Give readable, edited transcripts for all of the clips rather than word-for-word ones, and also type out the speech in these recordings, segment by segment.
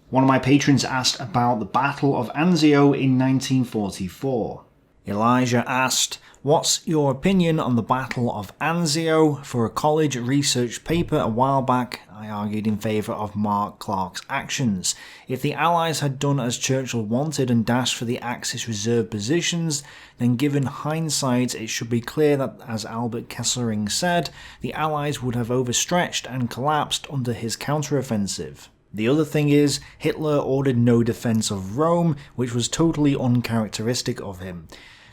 One of my patrons asked about the Battle of Anzio in 1944. Elijah asked, "What's your opinion on the Battle of Anzio? For a college research paper a while back, I argued in favour of Mark Clark's actions. If the Allies had done as Churchill wanted and dashed for the Axis reserve positions, then given hindsight it should be clear that, as Albert Kesselring said, the Allies would have overstretched and collapsed under his counteroffensive. The other thing is, Hitler ordered no defence of Rome, which was totally uncharacteristic of him.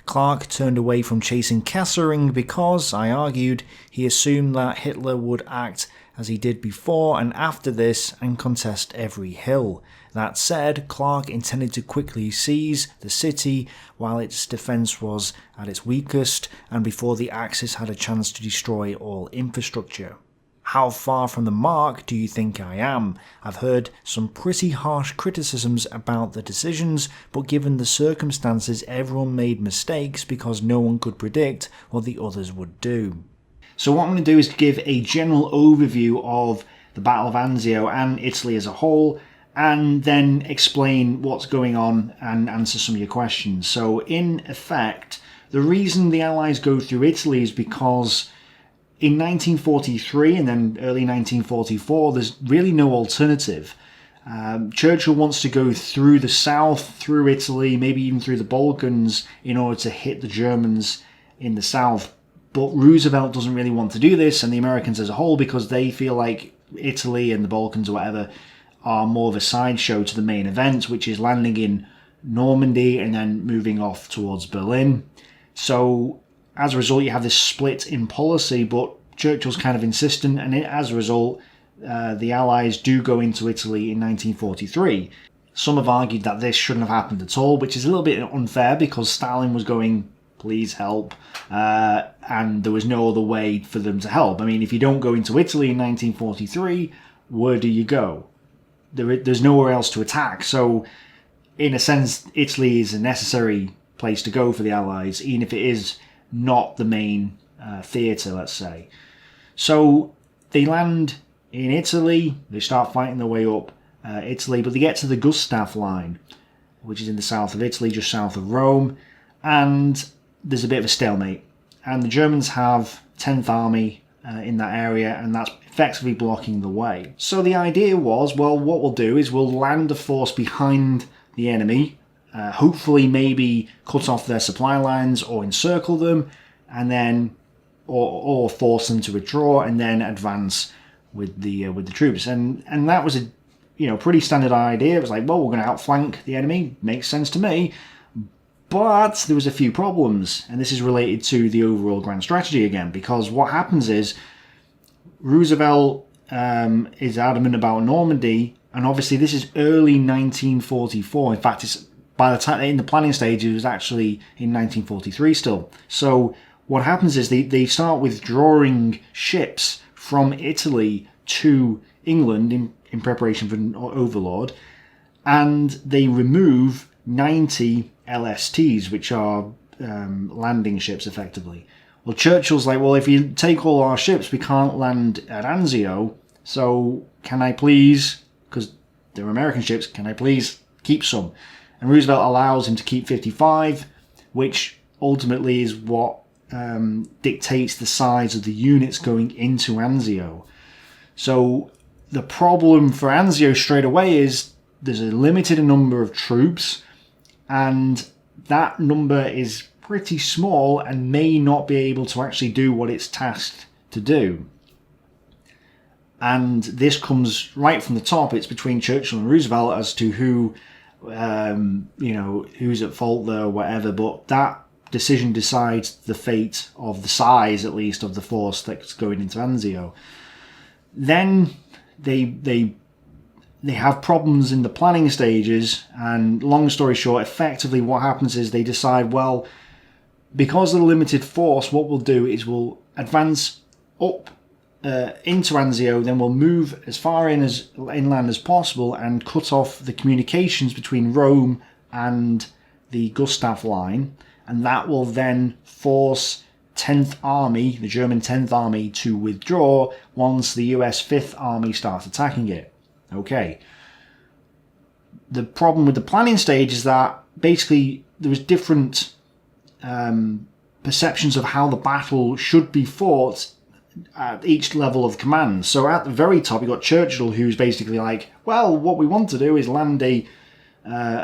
Clark turned away from chasing Kesselring because, I argued, he assumed that Hitler would act as he did before and after this and contest every hill. That said, Clark intended to quickly seize the city while its defence was at its weakest and before the Axis had a chance to destroy all infrastructure. How far from the mark do you think I am? I've heard some pretty harsh criticisms about the decisions, but given the circumstances everyone made mistakes because no one could predict what the others would do." So what I'm going to do is give a general overview of the Battle of Anzio and Italy as a whole, and then explain what's going on and answer some of your questions. So in effect, the reason the Allies go through Italy is because in 1943 and then early 1944, there's really no alternative. Churchill wants to go through the south, through Italy, maybe even through the Balkans in order to hit the Germans in the south. But Roosevelt doesn't really want to do this, and the Americans as a whole, because they feel like Italy and the Balkans or whatever are more of a sideshow to the main event, which is landing in Normandy and then moving off towards Berlin. So as a result, you have this split in policy, but Churchill's kind of insistent, and as a result, the Allies do go into Italy in 1943. Some have argued that this shouldn't have happened at all, which is a little bit unfair because Stalin was going, please help, and there was no other way for them to help. I mean, if you don't go into Italy in 1943, where do you go? There's nowhere else to attack. So, in a sense, Italy is a necessary place to go for the Allies, even if it is not the main theatre, let's say. So they land in Italy, they start fighting their way up Italy, but they get to the Gustav line, which is in the south of Italy, just south of Rome, and there's a bit of a stalemate. And the Germans have 10th Army in that area, and that's effectively blocking the way. So the idea was, well, what we'll do is we'll land a force behind the enemy, hopefully maybe cut off their supply lines or encircle them, and then or force them to withdraw and then advance with the troops. And that was a pretty standard idea. It was like, well, we're going to outflank the enemy. Makes sense to me. But there was a few problems, and this is related to the overall grand strategy again, because what happens is Roosevelt is adamant about Normandy, and obviously this is early 1944. In fact, it's by the time in the planning stage, it was actually in 1943 still. So what happens is they start withdrawing ships from Italy to England in preparation for Overlord, and they remove 90 LSTs, which are landing ships effectively. Well, Churchill's like, well, if you take all our ships, we can't land at Anzio, so can I please, because they're American ships, can I please keep some? And Roosevelt allows him to keep 55, which ultimately is what dictates the size of the units going into Anzio. So the problem for Anzio straight away is there's a limited number of troops, and that number is pretty small and may not be able to actually do what it's tasked to do. And this comes right from the top. It's between Churchill and Roosevelt as to who, who's at fault there or whatever, but that decision decides the fate of the size, at least, of the force that's going into Anzio. Then they have problems in the planning stages, and long story short, effectively what happens is they decide, well, because of the limited force, what we'll do is we'll advance up into Anzio, then we'll move as far inland as possible and cut off the communications between Rome and the Gustav line, and that will then force 10th Army, the German 10th Army, to withdraw once the US 5th Army starts attacking it. Okay. the problem with the planning stage is that basically there was different perceptions of how the battle should be fought at each level of command. So at the very top, you got Churchill, who's basically like, well, what we want to do is land a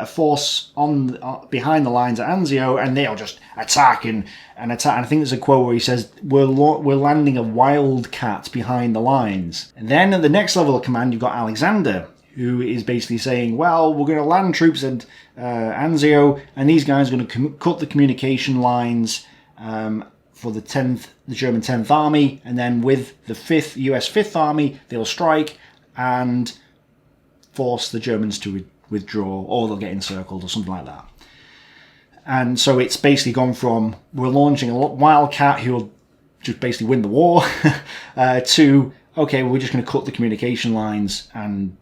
force behind the lines at Anzio, and they'll just attack and attack. And I think there's a quote where he says, we're landing a wildcat behind the lines. And then at the next level of command, you've got Alexander, who is basically saying, well, we're going to land troops at Anzio, and these guys are going to cut the communication lines for the German 10th Army, and then with the US 5th Army, they'll strike and force the Germans to withdraw, or they'll get encircled, or something like that. And so it's basically gone from, we're launching a wildcat who will just basically win the war, to, okay, we're just going to cut the communication lines and,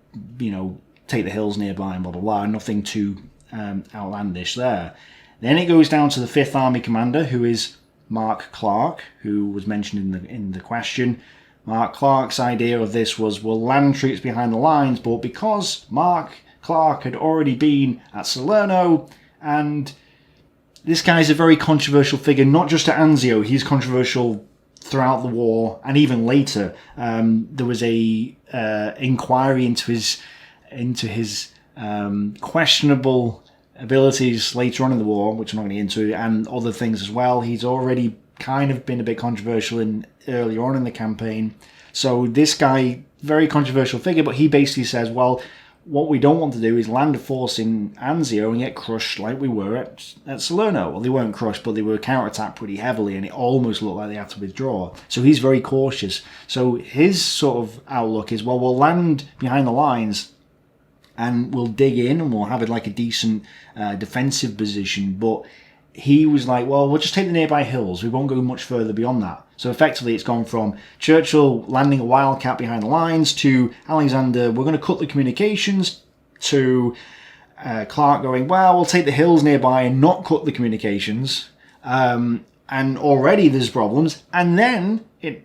take the hills nearby and blah, blah, blah. Nothing too outlandish there. Then it goes down to the 5th Army commander, who is Mark Clark, who was mentioned in the question. Mark Clark's idea of this was, we'll land troops behind the lines, but because Mark Clark had already been at Salerno, and this guy's a very controversial figure, not just at Anzio, he's controversial throughout the war, and even later. There was a inquiry into his questionable abilities later on in the war, which I'm not going to get into, and other things as well. He's already kind of been a bit controversial earlier on in the campaign. So this guy, very controversial figure, but he basically says, well, what we don't want to do is land a force in Anzio and get crushed like we were at Salerno. Well, they weren't crushed, but they were counterattacked pretty heavily, and it almost looked like they had to withdraw. So he's very cautious. So his sort of outlook is, well, we'll land behind the lines and we'll dig in and we'll have it like a decent defensive position. But he was like, well, we'll just take the nearby hills. We won't go much further beyond that. So effectively it's gone from Churchill landing a wildcat behind the lines to Alexander, we're going to cut the communications, to Clark going, well, we'll take the hills nearby and not cut the communications. And already there's problems. And then it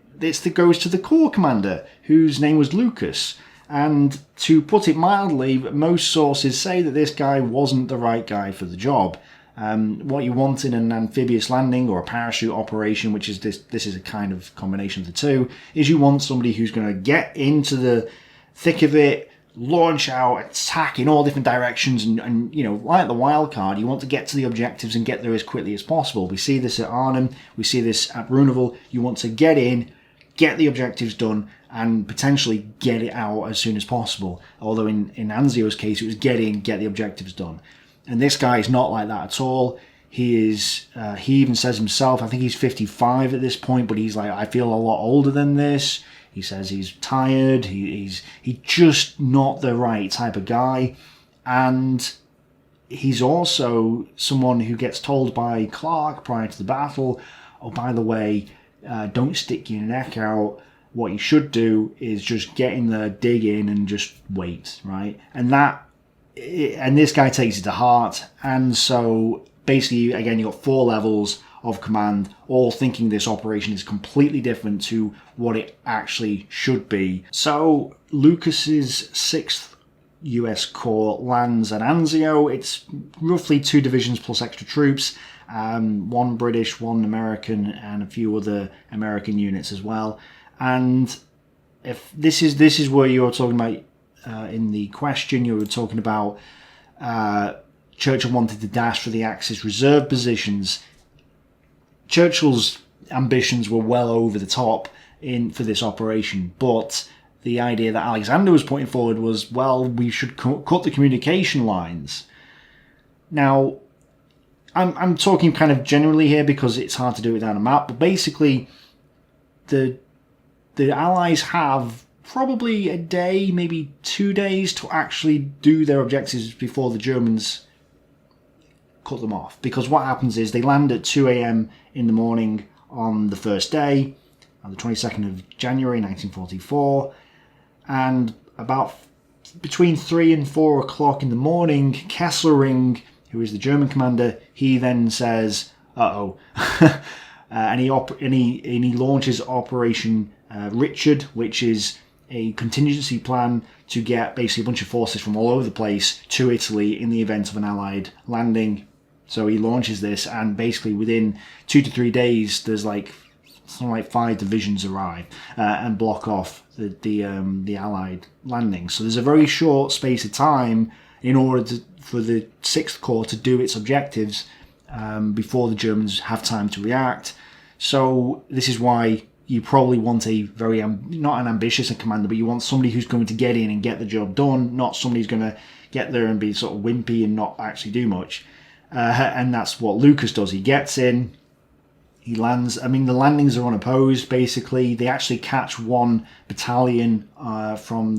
goes to the Corps commander, whose name was Lucas. And to put it mildly, most sources say that this guy wasn't the right guy for the job. What you want in an amphibious landing or a parachute operation, which is this is a kind of combination of the two, is you want somebody who's going to get into the thick of it, launch out, attack in all different directions, and like the wild card, you want to get to the objectives and get there as quickly as possible. We see this at Arnhem, we see this at Bruneval. You want to get in, get the objectives done, and potentially get it out as soon as possible. Although in Anzio's case, it was get in, get the objectives done. And this guy is not like that at all. He is. He even says himself, I think he's 55 at this point, but he's like, I feel a lot older than this. He says he's tired. He's just not the right type of guy. And he's also someone who gets told by Clark prior to the battle, oh, by the way, don't stick your neck out. What you should do is just get in there, dig in, and just wait, right? And this guy takes it to heart. And so basically, again, you've got 4 levels of command, all thinking this operation is completely different to what it actually should be. So Lucas's 6th US Corps lands at Anzio. It's roughly 2 divisions plus extra troops, 1 British, 1 American, and a few other American units as well. And if this is where you're talking about in the question, you were talking about Churchill wanted to dash for the Axis reserve positions. Churchill's ambitions were well over the top for this operation, but the idea that Alexander was putting forward was, well, we should cut the communication lines. Now, I'm talking kind of generally here because it's hard to do without a map, but basically the Allies have probably a day, maybe 2 days to actually do their objectives before the Germans cut them off. Because what happens is they land at 2 a.m. in the morning on the first day, on the 22nd of January 1944, and about between 3 and 4 o'clock in the morning, Kesselring, who is the German commander, he then says, uh-oh, and he launches Operation Richard, which is a contingency plan to get basically a bunch of forces from all over the place to Italy in the event of an Allied landing. So he launches this, and basically within 2 to 3 days, there's like something like 5 divisions arrive and block off the Allied landing. So there's a very short space of time in order for the 6th Corps to do its objectives before the Germans have time to react. So this is why you probably want a very, not an ambitious commander, but you want somebody who's going to get in and get the job done, not somebody who's going to get there and be sort of wimpy and not actually do much. And that's what Lucas does. He gets in, he lands. I mean, the landings are unopposed, basically. They actually catch one battalion from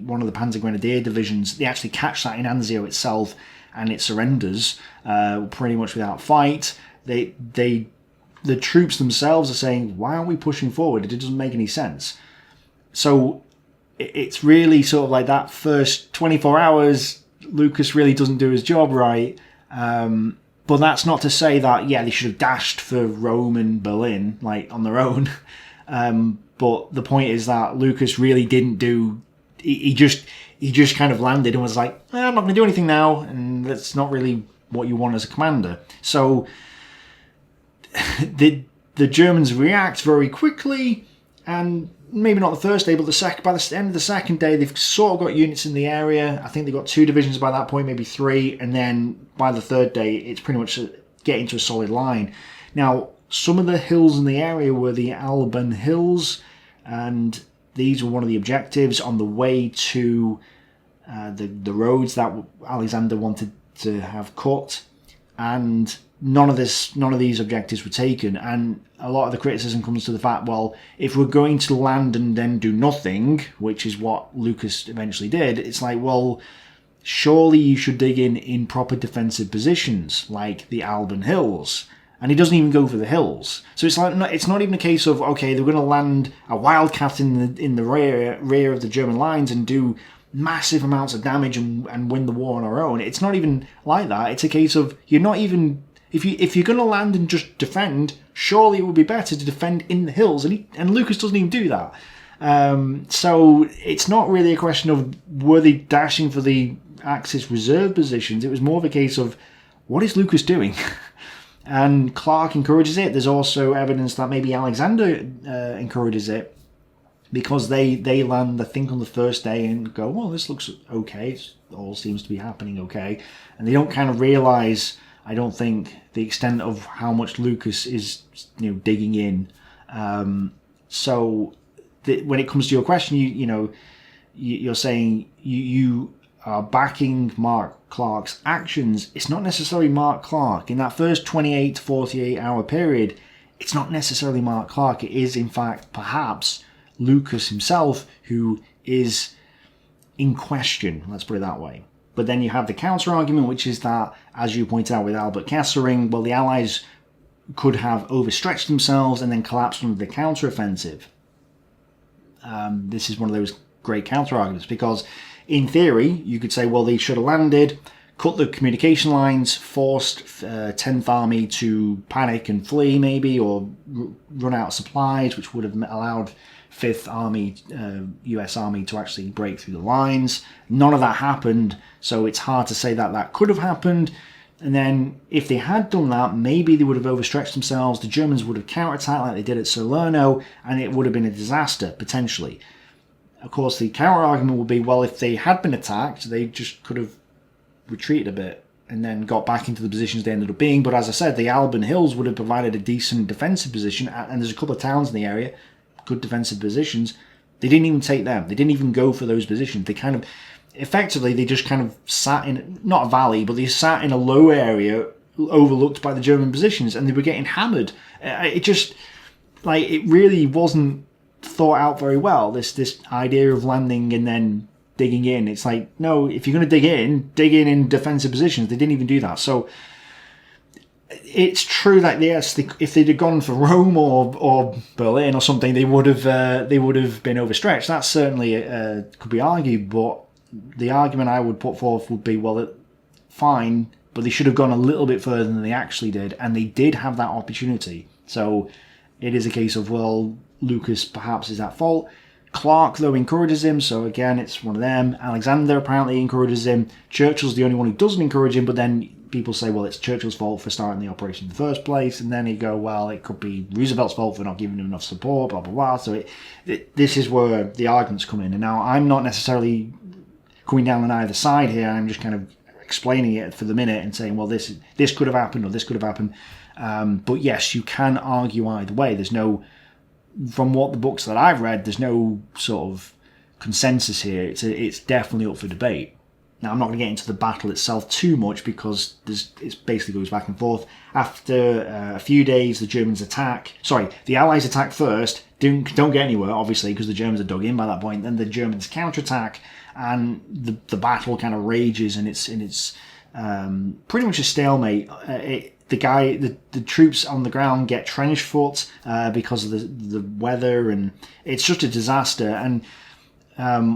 one of the Panzer Grenadier divisions. They actually catch that in Anzio itself, and it surrenders pretty much without fight. The troops themselves are saying, why aren't we pushing forward? It doesn't make any sense. So it's really sort of like that first 24 hours, Lucas really doesn't do his job right. But that's not to say that, yeah, they should have dashed for Rome and Berlin, like, on their own. But the point is that Lucas really didn't do... He just kind of landed and was like, I'm not going to do anything now, and that's not really what you want as a commander. So the Germans react very quickly, and maybe not the first day, but by the end of the second day, they've sort of got units in the area. I think they've got 2 divisions by that point, maybe 3, and then by the third day, it's pretty much getting to a solid line. Now, some of the hills in the area were the Alban Hills, and these were one of the objectives on the way to the roads that Alexander wanted to have cut, and none of these objectives were taken. And a lot of the criticism comes to the fact, well, if we're going to land and then do nothing, which is what Lucas eventually did, it's like, well, surely you should dig in proper defensive positions like the Alban Hills. And he doesn't even go for the hills. So it's like, it's not even a case of, okay, they're going to land a wildcat in the rear of the German lines and do massive amounts of damage and win the war on our own. It's not even like that. It's a case of, you're not even... If you're going to land and just defend, surely it would be better to defend in the hills. And Lucas doesn't even do that. So it's not really a question of were they dashing for the Axis reserve positions. It was more of a case of, what is Lucas doing? And Clark encourages it. There's also evidence that maybe Alexander encourages it, because they land, I think, on the first day and go, well, this looks okay. It all seems to be happening okay. And they don't kind of realise, I don't think, the extent of how much Lucas is, digging in. So when it comes to your question, you're saying you are backing Mark Clark's actions. It's not necessarily Mark Clark. In that first 28 to 48 hour period, it's not necessarily Mark Clark. It is, in fact, perhaps Lucas himself who is in question. Let's put it that way. But then you have the counter-argument, which is that, as you point out with Albert Kesselring, well, the Allies could have overstretched themselves and then collapsed under the counter-offensive. This is one of those great counter-arguments, because in theory, you could say, well, they should have landed, cut the communication lines, forced 10th Army to panic and flee, maybe, or run out of supplies, which would have allowed 5th Army, US Army, to actually break through the lines. None of that happened, so it's hard to say that that could have happened. And then, if they had done that, maybe they would have overstretched themselves, the Germans would have counterattacked like they did at Salerno, and it would have been a disaster, potentially. Of course, the counter-argument would be, well, if they had been attacked, they just could have retreated a bit and then got back into the positions they ended up being. But as I said, the Alban Hills would have provided a decent defensive position, and there's a couple of towns in the area, good defensive positions. They didn't even take them. They didn't even go for those positions. They kind of, effectively, they just kind of sat in, not a valley, but they sat in a low area overlooked by the German positions, and they were getting hammered. It just, like, it really wasn't thought out very well, this idea of landing and then digging in. It's like, no, if you're going to dig in defensive positions. They didn't even do that. So it's true that, yes, if they'd have gone for Rome or Berlin or something, they would have been overstretched. That certainly could be argued, but the argument I would put forth would be, well, fine, but they should have gone a little bit further than they actually did, and they did have that opportunity. So it is a case of, well, Lucas perhaps is at fault. Clark, though, encourages him, so again, it's one of them. Alexander apparently encourages him. Churchill's the only one who doesn't encourage him, but then people say, well, it's Churchill's fault for starting the operation in the first place, and then you go, well, it could be Roosevelt's fault for not giving him enough support, blah, blah, blah. So this is where the arguments come in. And now I'm not necessarily coming down on either side here, I'm just kind of explaining it for the minute and saying, well, this could have happened, or this could have happened. But yes, you can argue either way. There's no... From what the books that I've read, there's no sort of consensus here. It's definitely up for debate. Now, I'm not going to get into the battle itself too much because it basically goes back and forth. After a few days, the Germans attack. Sorry, the Allies attack first. Don't get anywhere, obviously, because the Germans are dug in by that point. Then the Germans counterattack, and the battle kind of rages, and it's pretty much a stalemate. The troops on the ground get trench foot because of the weather, and it's just a disaster. And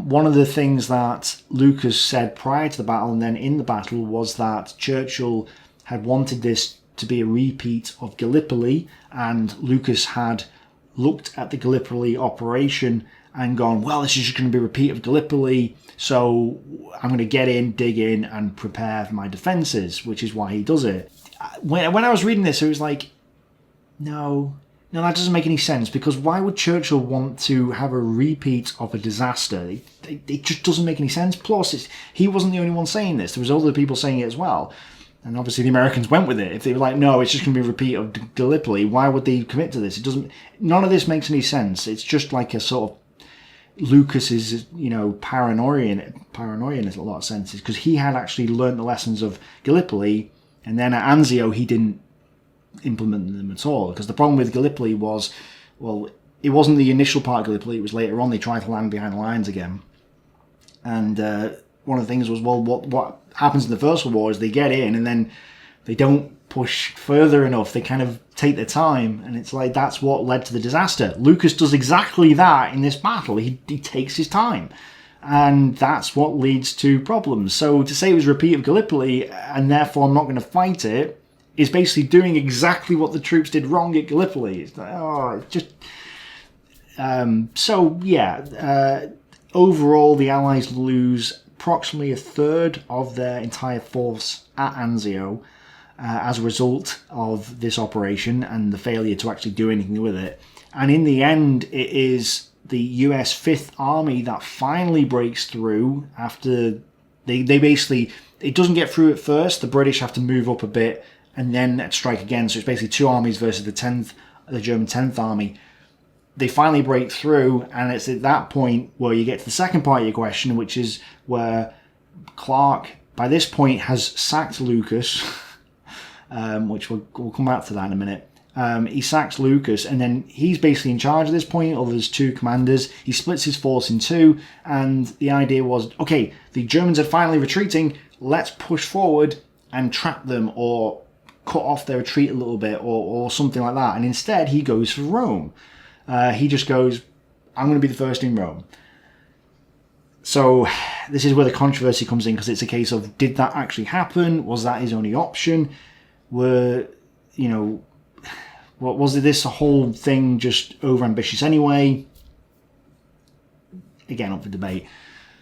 one of the things that Lucas said prior to the battle and then in the battle was that Churchill had wanted this to be a repeat of Gallipoli, and Lucas had looked at the Gallipoli operation and gone, well, this is just going to be a repeat of Gallipoli, so I'm going to get in, dig in, and prepare for my defences, which is why he does it. When I was reading this, it was like, no, that doesn't make any sense, because why would Churchill want to have a repeat of a disaster? It just doesn't make any sense. Plus, he wasn't the only one saying this. There was other people saying it as well. And obviously the Americans went with it. If they were like, no, it's just going to be a repeat of Gallipoli, why would they commit to this? None of this makes any sense. It's just like a sort of Lucas's, paranoia in a lot of senses, because he had actually learnt the lessons of Gallipoli, and then at Anzio he didn't implement them at all. Because the problem with Gallipoli was, well, it wasn't the initial part of Gallipoli, it was later on they tried to land behind the lines again. And one of the things was, well, what happens in the First World War is they get in and then they don't push further enough. They kind of take their time, and it's like that's what led to the disaster. Lucas does exactly that in this battle. He takes his time, and that's what leads to problems. So to say it was a repeat of Gallipoli and therefore I'm not going to fight it is basically doing exactly what the troops did wrong at Gallipoli. It's like, overall the Allies lose approximately a third of their entire force at Anzio as a result of this operation and the failure to actually do anything with it. And in the end, it is the US 5th Army that finally breaks through after they basically, it doesn't get through at first. The British have to move up a bit and then strike again. So it's basically two armies versus the German 10th Army. They finally break through, and it's at that point where you get to the second part of your question, which is where Clark, by this point, has sacked Lucas, which we'll come back to that in a minute. He sacks Lucas, and then he's basically in charge at this point, or there's two commanders. He splits his force in two, and the idea was, okay, the Germans are finally retreating, let's push forward and trap them, or cut off their retreat a little bit, or something like that. And instead, he goes for Rome. He just goes, I'm going to be the first in Rome. So this is where the controversy comes in, because it's a case of, did that actually happen? Was that his only option? Was this whole thing just overambitious anyway? Again, up for debate.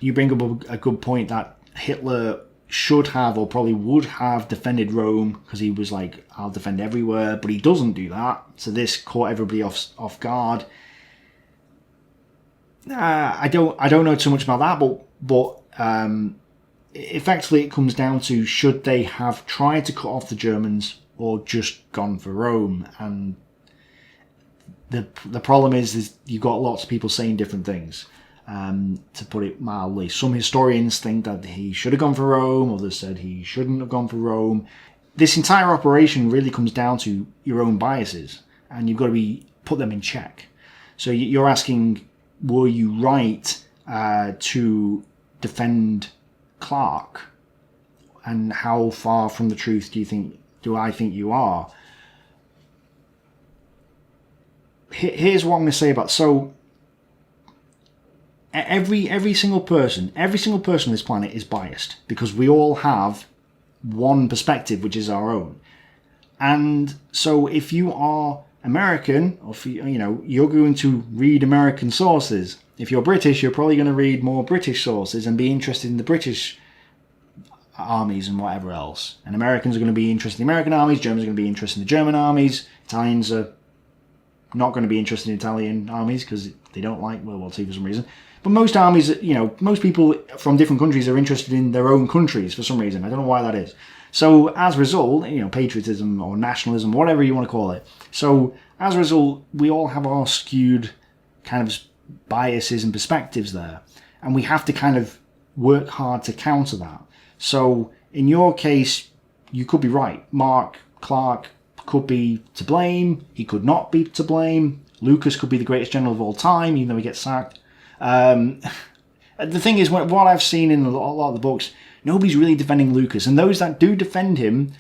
You bring up a good point that Hitler should have, or probably would have, defended Rome, because he was like, I'll defend everywhere, but he doesn't do that. So this caught everybody off guard. I don't know too much about that, but effectively it comes down to, should they have tried to cut off the Germans or just gone for Rome? And the problem is you've got lots of people saying different things. To put it mildly, some historians think that he should have gone for Rome, others said he shouldn't have gone for Rome. This entire operation really comes down to your own biases, and you've got to put them in check. So you're asking, were you right to defend Clark, and how far from the truth do I think you are? Here's what I'm going to say about, so every single person on this planet is biased, because we all have one perspective, which is our own. And so if you are American, or if you're going to read American sources. If you're British, you're probably going to read more British sources and be interested in the British armies and whatever else. And Americans are going to be interested in the American armies, Germans are going to be interested in the German armies, Italians are not going to be interested in Italian armies because they don't like World War II for some reason. But most armies, most people from different countries are interested in their own countries for some reason. I don't know why that is. So as a result, patriotism or nationalism, whatever you want to call it. So as a result, we all have our skewed kind of biases and perspectives there. And we have to kind of work hard to counter that. So in your case, you could be right. Mark Clark could be to blame. He could not be to blame. Lucas could be the greatest general of all time, even though he gets sacked. The thing is, what I've seen in a lot of the books, nobody's really defending Lucas. And those that do defend him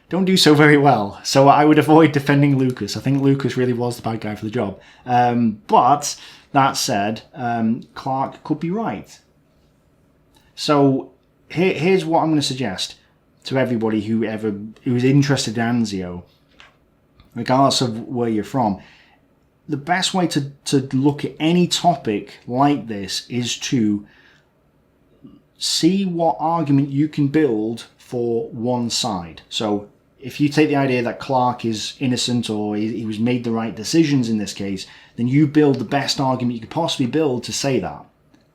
don't do so very well. So I would avoid defending Lucas. I think Lucas really was the bad guy for the job. But that said, Clark could be right. So here's what I'm going to suggest to everybody who's interested in Anzio, regardless of where you're from. The best way to look at any topic like this is to see what argument you can build for one side. So if you take the idea that Clark is innocent or he was made the right decisions in this case, then you build the best argument you could possibly build to say that.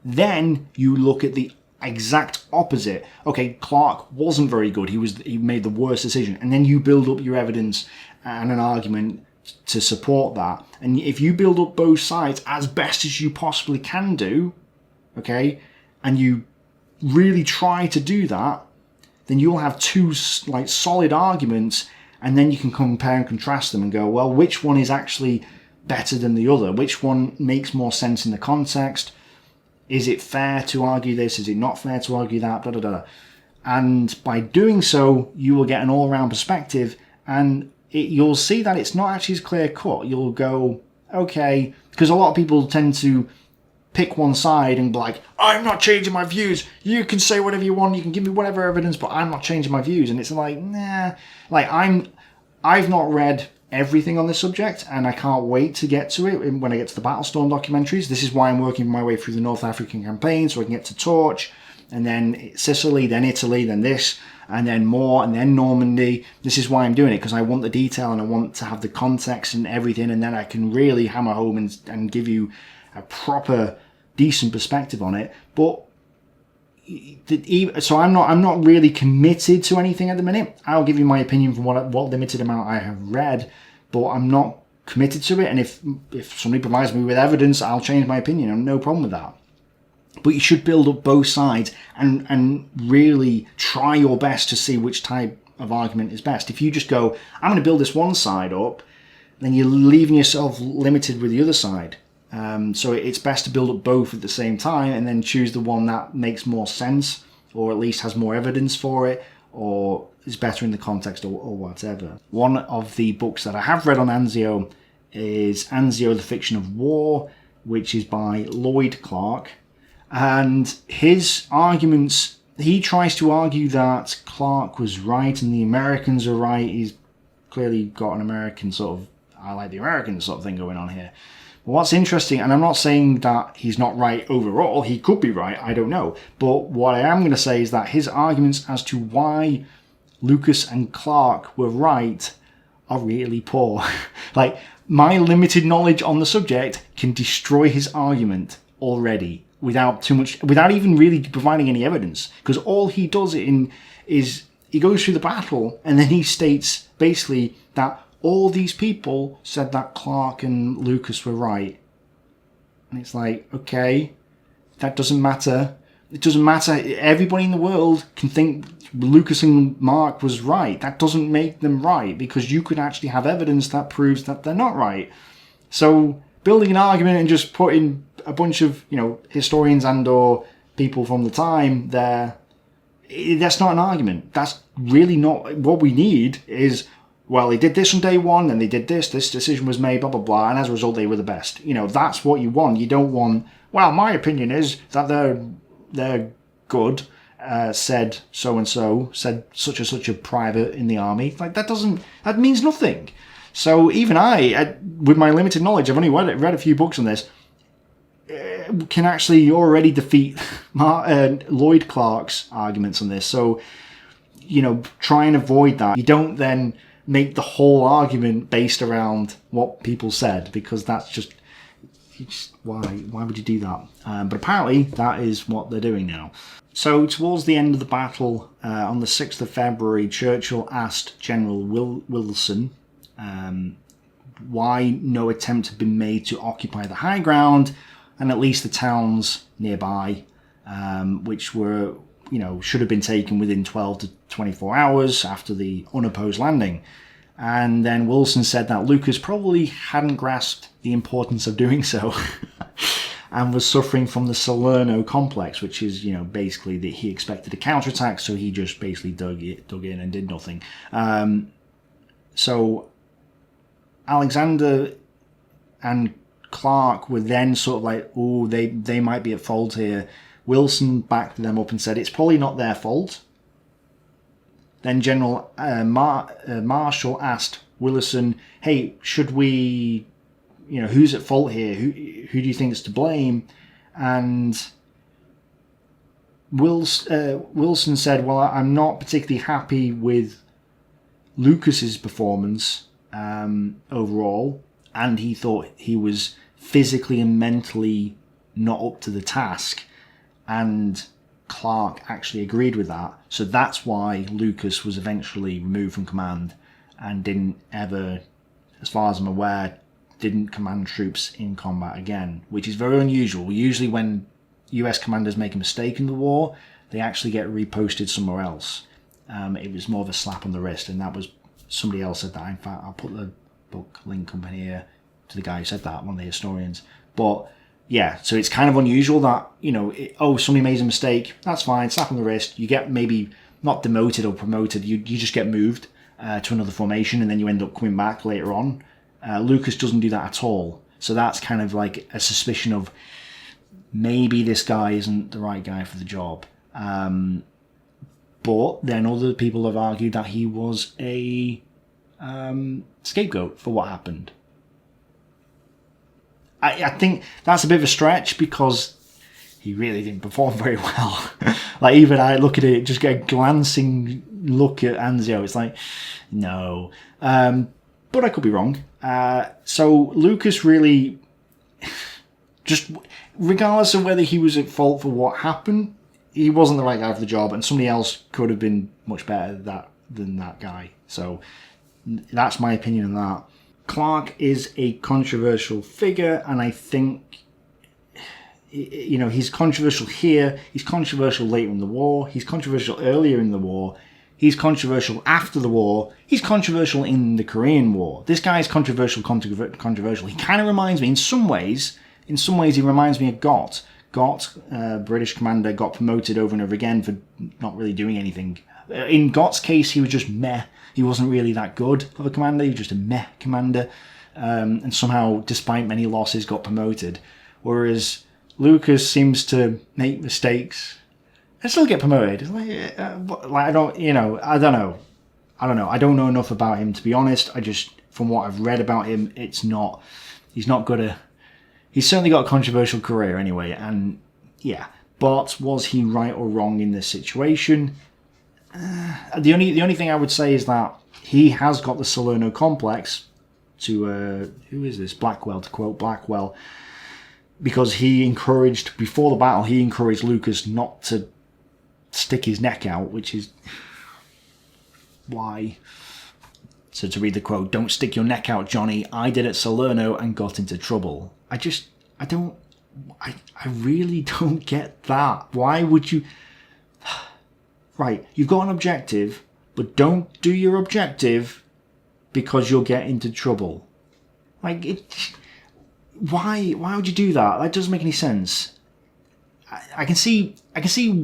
Then you look at the exact opposite. Okay, Clark wasn't very good. He made the worst decision. And then you build up your evidence and an argument to support that. And if you build up both sides as best as you possibly can do, okay, and you really try to do that, then you'll have two solid arguments, and then you can compare and contrast them and go, well, which one is actually better than the other? Which one makes more sense in the context? Is it fair to argue this? Is it not fair to argue that? Da, da, da. And by doing so, you will get an all-round perspective, and you'll see that it's not actually as clear-cut. You'll go, okay, because a lot of people tend to pick one side and be like, I'm not changing my views. You can say whatever you want. You can give me whatever evidence, but I'm not changing my views. And it's like, nah. I've not read everything on this subject, and I can't wait to get to it when I get to the Battlestorm documentaries. This is why I'm working my way through the North African campaign, so I can get to Torch, and then Sicily, then Italy, then this, and then more, and then Normandy. This is why I'm doing it, because I want the detail and I want to have the context and everything, and then I can really hammer home and give you a proper, decent perspective on it. But so I'm not really committed to anything at the minute. I'll give you my opinion from what limited amount I have read, but I'm not committed to it. And if somebody provides me with evidence, I'll change my opinion. I have no problem with that. But you should build up both sides and really try your best to see which type of argument is best. If you just go, I'm going to build this one side up, then you're leaving yourself limited with the other side. So it's best to build up both at the same time and then choose the one that makes more sense, or at least has more evidence for it, or is better in the context, or whatever. One of the books that I have read on Anzio is Anzio, the Fiction of War, which is by Lloyd Clark. And his arguments, he tries to argue that Clark was right and the Americans are right. He's clearly got an American sort of, I like the Americans sort of thing going on here. But what's interesting, and I'm not saying that he's not right overall, he could be right, I don't know. But what I am going to say is that his arguments as to why Lucas and Clark were right are really poor. Like, my limited knowledge on the subject can destroy his argument already without even really providing any evidence. Because all he does is he goes through the battle and then he states basically that all these people said that Clark and Lucas were right. And it's like, okay, that doesn't matter. It doesn't matter. Everybody in the world can think Lucas and Mark was right. That doesn't make them right, because you could actually have evidence that proves that they're not right. So building an argument and just putting a bunch of, historians and or people from the time there, that's not an argument. That's really not what we need. Is, well, they did this on day one, and they did this decision was made, blah, blah, blah, and as a result, they were the best. That's what you want. You don't want, well, my opinion is that they're good, said so-and-so, said such and such a private in the army. Like, that means nothing. So even I, with my limited knowledge, I've only read a few books on this, can actually already defeat Lloyd Clark's arguments on this. So, try and avoid that. You don't then make the whole argument based around what people said, because that's just why would you do that? But apparently that is what they're doing now. So towards the end of the battle, on the 6th of February, Churchill asked General Wilson why no attempt had been made to occupy the high ground and at least the towns nearby, which were, should have been taken within 12 to 24 hours after the unopposed landing. And then Wilson said that Lucas probably hadn't grasped the importance of doing so and was suffering from the Salerno complex, which is, basically that he expected a counterattack, so he just basically dug in and did nothing. So Alexander and Clark were then sort of like, oh, they might be at fault here. Wilson backed them up and said it's probably not their fault. Then General Marshall asked Wilson, hey, should we, who's at fault here? Who do you think is to blame? And Wilson said, well, I'm not particularly happy with Lucas's performance overall. And he thought he was physically and mentally not up to the task. And Clark actually agreed with that. So that's why Lucas was eventually removed from command and didn't ever, as far as I'm aware, didn't command troops in combat again, which is very unusual. Usually when US commanders make a mistake in the war, they actually get reposted somewhere else. It was more of a slap on the wrist, and that was, somebody else said that. In fact, I'll put the book link up in here to the guy who said that, one of the historians. But yeah, so it's kind of unusual that, somebody made a mistake, that's fine, slap on the wrist, you get maybe not demoted or promoted, you just get moved to another formation, and then you end up coming back later on. Lucas doesn't do that at all. So that's kind of like a suspicion of maybe this guy isn't the right guy for the job. But then other people have argued that he was a scapegoat for what happened. I think that's a bit of a stretch because he really didn't perform very well. Like, even I look at it, just get a glancing look at Anzio, it's like, no. But I could be wrong. So Lucas really, just regardless of whether he was at fault for what happened, he wasn't the right guy for the job, and somebody else could have been much better than that guy. So that's my opinion on that. Clark is a controversial figure, and I think, he's controversial here, he's controversial later in the war, he's controversial earlier in the war, he's controversial after the war, he's controversial in the Korean War. This guy is controversial. He kind of reminds me, in some ways he reminds me of Gott. Gott, British commander, got promoted over and over again for not really doing anything. In Gott's case, he was just meh. He wasn't really that good of a commander. He was just a meh commander. And somehow, despite many losses, got promoted. Whereas Lucas seems to make mistakes and still get promoted. It's I don't know. I don't know enough about him, to be honest. From what I've read about him, he's not good. He's certainly got a controversial career anyway. And yeah, but was he right or wrong in this situation? The only thing I would say is that he has got the Salerno complex to who is this? Blackwell, to quote Blackwell, because before the battle he encouraged Lucas not to stick his neck out, which is why. So to read the quote, "Don't stick your neck out, Johnny. I did at Salerno and got into trouble." I really don't get that. Why would you? Right, you've got an objective, but don't do your objective because you'll get into trouble. Why would you do that? That doesn't make any sense. I can see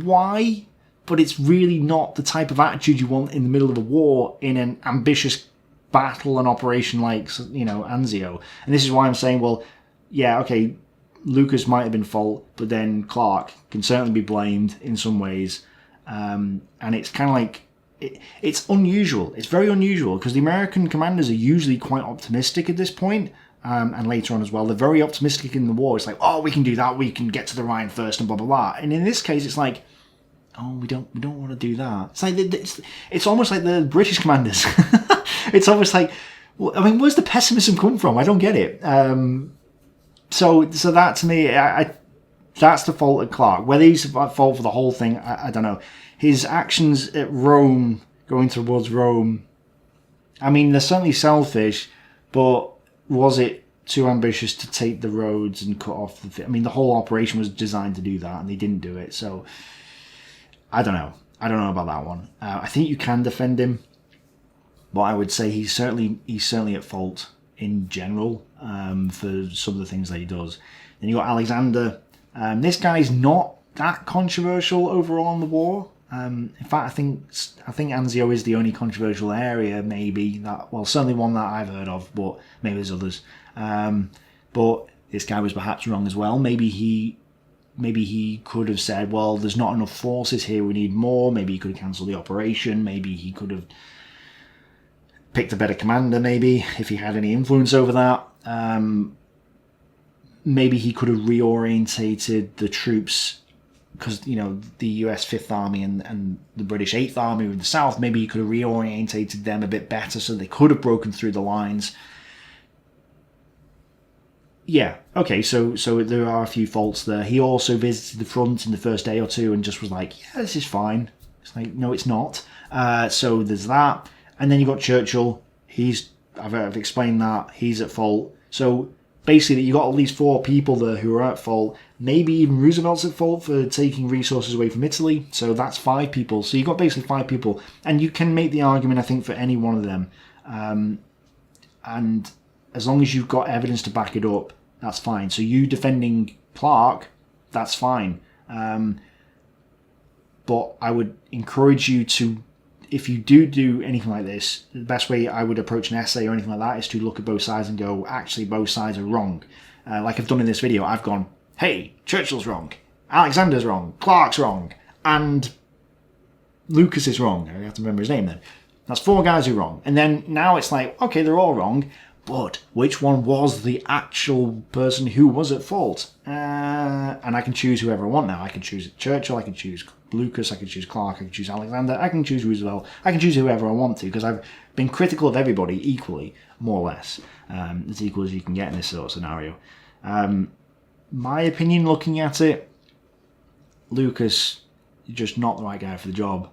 why, but it's really not the type of attitude you want in the middle of a war in an ambitious battle and operation like, Anzio. And this is why I'm saying, well, yeah, okay, Lucas might have been fault, but then Clark can certainly be blamed in some ways. And it's kind of like, it's unusual. It's very unusual because the American commanders are usually quite optimistic at this point, and later on as well. They're very optimistic in the war. It's like, oh, we can do that. We can get to the Rhine first, and blah blah blah. And in this case, it's like, oh, we don't want to do that. It's like it's almost like the British commanders. It's almost like, well, I mean, where's the pessimism come from? I don't get it. So that to me, that's the fault of Clark. Whether he's at fault for the whole thing, I don't know. His actions at Rome, going towards Rome, I mean, they're certainly selfish, but was it too ambitious to take the roads and cut off the... I mean, the whole operation was designed to do that, and they didn't do it, so... I don't know. I don't know about that one. I think you can defend him, but I would say he's certainly at fault in general for some of the things that he does. Then you got Alexander. This guy's not that controversial overall in the war. In fact, I think Anzio is the only controversial area, maybe that. Well, certainly one that I've heard of, but maybe there's others. But this guy was perhaps wrong as well. Maybe he could have said, well, there's not enough forces here, we need more. Maybe he could have cancelled the operation. Maybe he could have picked a better commander, maybe, if he had any influence over that. Maybe he could have reorientated the troops, because, you know, the US 5th Army and the British 8th Army in the south, maybe he could have reorientated them a bit better so they could have broken through the lines. Yeah, okay, so there are a few faults there. He also visited the front in the first day or two and just was like, yeah, this is fine. It's like, no, it's not. So there's that. And then you got Churchill. I've explained that. He's at fault. So basically, you got at least 4 people there who are at fault. Maybe even Roosevelt's at fault for taking resources away from Italy. So that's 5 people. So you got basically 5 people. And you can make the argument, I think, for any one of them. And as long as you've got evidence to back it up, that's fine. So you defending Clark, that's fine. But I would encourage you to, if you do anything like this, the best way I would approach an essay or anything like that is to look at both sides and go, actually, both sides are wrong. Like I've done in this video, I've gone, hey, Churchill's wrong, Alexander's wrong, Clark's wrong, and Lucas is wrong. I have to remember his name then. That's 4 guys who are wrong. And then now it's like, okay, they're all wrong, but which one was the actual person who was at fault? And I can choose whoever I want now. I can choose Churchill, I can choose Lucas, I can choose Clark, I can choose Alexander, I can choose Roosevelt, I can choose whoever I want to, because I've been critical of everybody equally, more or less, as equal as you can get in this sort of scenario. My opinion looking at it, Lucas is just not the right guy for the job.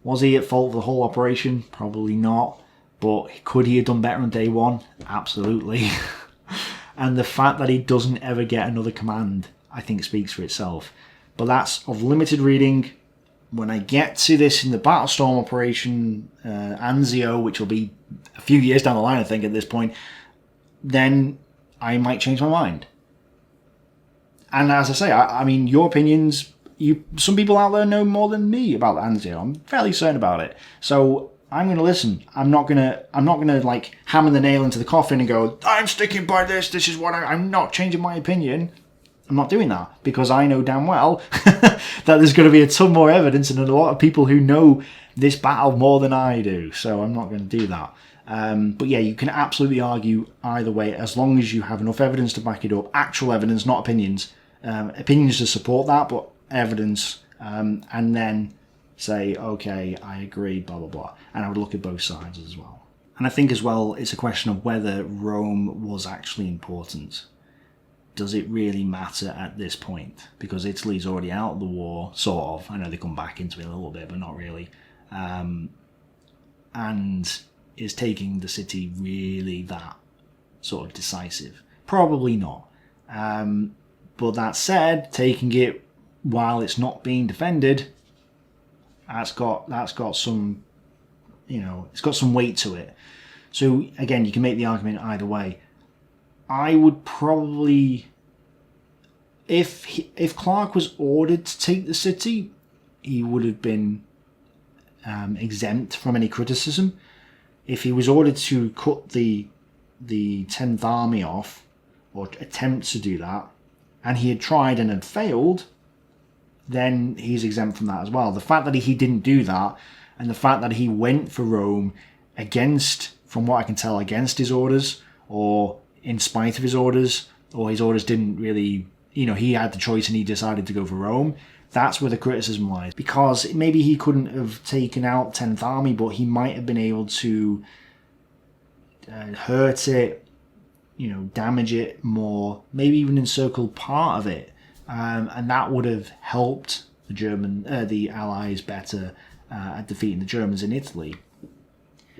Was he at fault for the whole operation? Probably not. But could he have done better on day one? Absolutely. And the fact that he doesn't ever get another command, I think, speaks for itself. But that's of limited reading. When I get to this in the Battlestorm Operation Anzio, which will be a few years down the line, I think, at this point, then I might change my mind. And as I say, I mean, your opinions, some people out there know more than me about Anzio. I'm fairly certain about it. So I'm going to listen. I'm not going to like hammer the nail into the coffin and go, I'm sticking by this. This is what I'm not changing my opinion. I'm not doing that because I know damn well that there's going to be a ton more evidence and a lot of people who know this battle more than I do. So I'm not going to do that. But yeah, you can absolutely argue either way as long as you have enough evidence to back it up. Actual evidence, not opinions. Opinions to support that, but evidence. And then say, okay, I agree, blah, blah, blah. And I would look at both sides as well. And I think as well, it's a question of whether Rome was actually important. Does it really matter at this point? Because Italy's already out of the war, sort of. I know they come back into it a little bit, but not really. And is taking the city really that sort of decisive? Probably not. But that said, taking it while it's not being defended, that's got some, you know, it's got some weight to it. So again, you can make the argument either way. I would probably, if Clark was ordered to take the city, he would have been exempt from any criticism. If he was ordered to cut the 10th Army off, or attempt to do that, and he had tried and had failed, then he's exempt from that as well. The fact that he didn't do that, And the fact that he went for Rome against, from what I can tell, against his orders, or in spite of his orders, or his orders didn't really, he had the choice and he decided to go for Rome. That's where the criticism lies. Because maybe he couldn't have taken out 10th Army, but he might have been able to hurt it, damage it more, maybe even encircle part of it. And that would have helped the Allies better at defeating the Germans in Italy.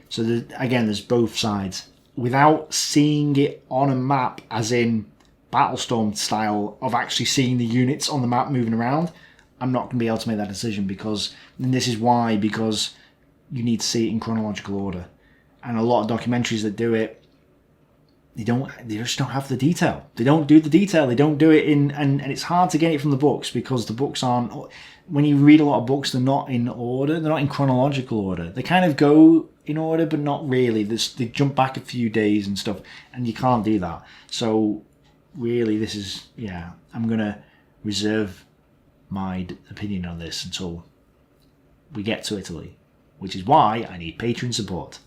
So again, there's both sides. Without seeing it on a map, as in Battlestorm style, of actually seeing the units on the map moving around, I'm not going to be able to make that decision, because you need to see it in chronological order. And a lot of documentaries that do it, they just don't have the detail. They don't do the detail. They don't do it in, and it's hard to get it from the books, because the books aren't, when you read a lot of books, they're not in order. They're not in chronological order. They kind of go in order, but not really. They jump back a few days and stuff, and you can't do that. So really, this is, I'm going to reserve my opinion on this until we get to Italy, which is why I need Patreon support.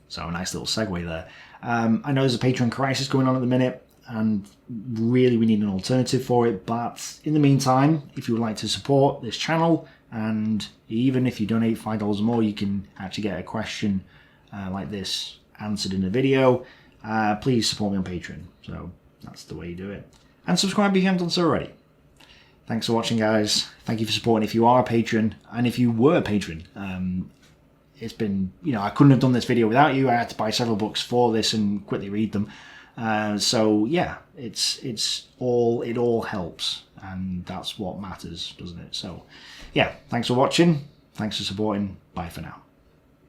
So a nice little segue there. I know there's a Patreon crisis going on at the minute, and really we need an alternative for it. But in the meantime, if you would like to support this channel, and even if you donate $5 or more, you can actually get a question like this answered in a video. Please support me on Patreon. So that's the way you do it. And subscribe if you haven't done so already. Thanks for watching, guys. Thank you for supporting if you are a patron, and if you were a patron. It's been, I couldn't have done this video without you. I had to buy several books for this and quickly read them. So yeah, it all helps, and that's what matters, doesn't it? So yeah, thanks for watching. Thanks for supporting. Bye for now.